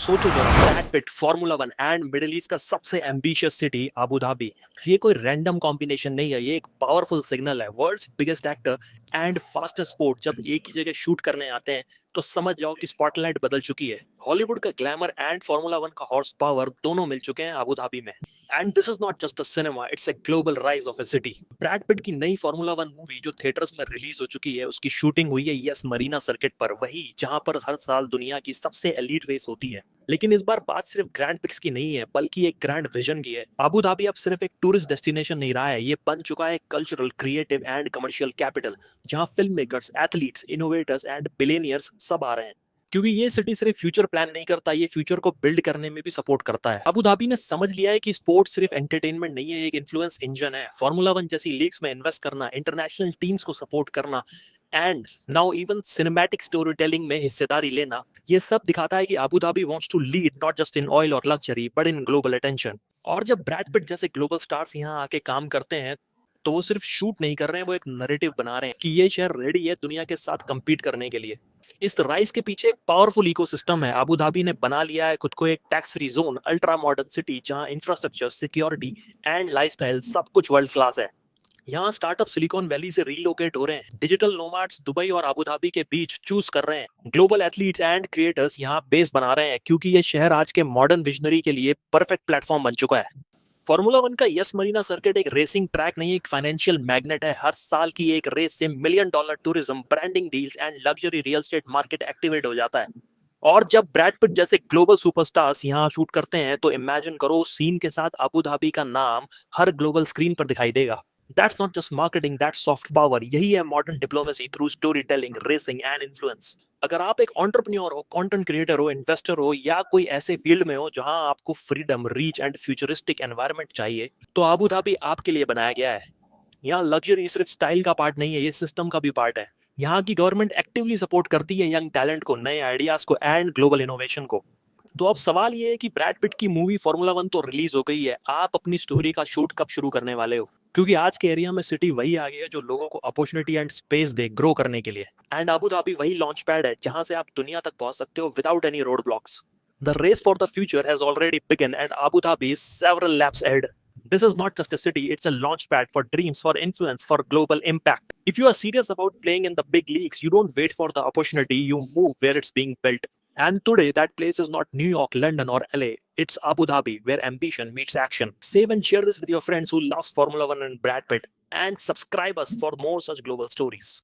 सोचो जरा, Brad Pitt, formula one and middle east का सबसे एम्बिशियस सिटी अबू धाबी। ये कोई रैंडम कॉम्बिनेशन नहीं है, ये एक पावरफुल सिग्नल है। World's biggest actor and fastest sport जब एक ही जगह शूट करने आते हैं तो समझ जाओ कि स्पॉटलाइट बदल चुकी है। हॉलीवुड का ग्लैमर एंड फार्मूला वन का हॉर्स पावर दोनों मिल चुके हैं अबू धाबी में। And this is not just the cinema, it's a global rise of a city. Brad Pitt की नई फार्मूला वन मूवी जो थिएटर्स में रिलीज हो चुकी है, उसकी शूटिंग हुई है यस मरीना सर्किट पर, वही जहां पर हर साल दुनिया की सबसे एलीट रेस होती है। लेकिन इस बार बात सिर्फ ग्रैंड पिक्स की नहीं है, बल्कि एक ग्रैंड विजन की है। अबू धाबी अब सिर्फ एक टूरिस्ट डेस्टिनेशन नहीं रहा है, ये बन चुका है cultural, creative and commercial capital, जहां film makers, athletes, innovators and billionaires सब आ रहे हैं। क्योंकि ये सिटी सिर्फ फ्यूचर प्लान नहीं करता, ये फ्यूचर को बिल्ड करने में भी सपोर्ट करता है। अबू धाबी ने समझ लिया है कि स्पोर्ट्स सिर्फ एंटरटेनमेंट नहीं है, एक इन्फ्लुएंस इंजन है। फार्मूला वन जैसी लीग्स में इन्वेस्ट करना, इंटरनेशनल टीम्स को सपोर्ट करना and now even cinematic story telling में हिस्सेदारी लेना, ये सब दिखाता है कि Abu Dhabi wants to lead not just in oil और luxury but in global attention. और जब ब्रैड पिट जैसे ग्लोबल स्टार्स यहाँ आके काम करते हैं तो वो सिर्फ शूट नहीं कर रहे हैं, वो एक नैरेटिव बना रहे हैं कि ये शहर रेडी है दुनिया के साथ compete करने के लिए। इस राइज के पीछे एक पावरफुल इकोसिस्टम है। अबू धाबी ने बना लिया है खुद को एक tax free zone, ultra modern city जहां इंफ्रास्ट्रक्चर, सिक्योरिटी एंड लाइफस्टाइल सब कुछ वर्ल्ड क्लास है। यहाँ स्टार्टअप सिलिकॉन वैली से रीलोकेट हो रहे हैं, डिजिटल नोमैड्स दुबई और अबू धाबी के बीच चूज कर रहे हैं, ग्लोबल एथलीट्स एंड क्रिएटर्स यहाँ बेस बना रहे हैं, क्योंकि ये शहर आज के मॉडर्न विजनरी के लिए परफेक्ट प्लेटफॉर्म बन चुका है। फार्मूला वन का यस मरीना सर्किट एक रेसिंग ट्रैक नहीं, एक फाइनेंशियल मैग्नेट है। हर साल की एक रेस से $1 million tourism, branding deals and luxury real estate market activate हो जाता है। और जब ब्रैड पिट जैसे ग्लोबल सुपरस्टार्स यहाँ शूट करते हैं तो इमेजिन करो सीन के साथ अबू धाबी का नाम हर ग्लोबल स्क्रीन पर दिखाई देगा। That's not just marketing, that's soft power. यही है modern diplomacy through story telling, racing and influence. अगर आप एक एंटरप्रेन्योर हो, कंटेंट क्रिएटर हो, इन्वेस्टर हो, या कोई ऐसे फील्ड में हो जहां आपको freedom, reach and futuristic environment चाहिए, तो अबू धाबी आपके लिए बनाया गया है। यहाँ लग्जरी सिर्फ स्टाइल का पार्ट नहीं है, ये सिस्टम का भी पार्ट है। यहाँ की गवर्नमेंट एक्टिवली सपोर्ट करती है यंग टैलेंट को, नए आइडियाज को एंड ग्लोबल इनोवेशन को। तो अब सवाल ये है कि ब्रैड पिट की मूवी फार्मूला वन तो रिलीज हो गई है, आप अपनी स्टोरी का शूट कब शुरू करने वाले हो? क्योंकि आज के एरिया में सिटी वही आ गई है जो लोगों को अपॉर्चुनिटी एंड स्पेस दे ग्रो करने के लिए। एंड अबू धाबी वही लॉन्च पैड है जहां से आप दुनिया तक पहुंच सकते हो without any road blocks. The race for the future has already begun and Abu Dhabi is several laps ahead. This is not just a city, it's a launchpad for dreams, for influence, for global impact. If you are serious about playing in the big leagues, you don't wait for the opportunity, you move where it's being built. And today, that place is not New York, London, or LA. It's Abu Dhabi, where ambition meets action. Save and share this with your friends who love Formula One and Brad Pitt. And subscribe us for more such global stories.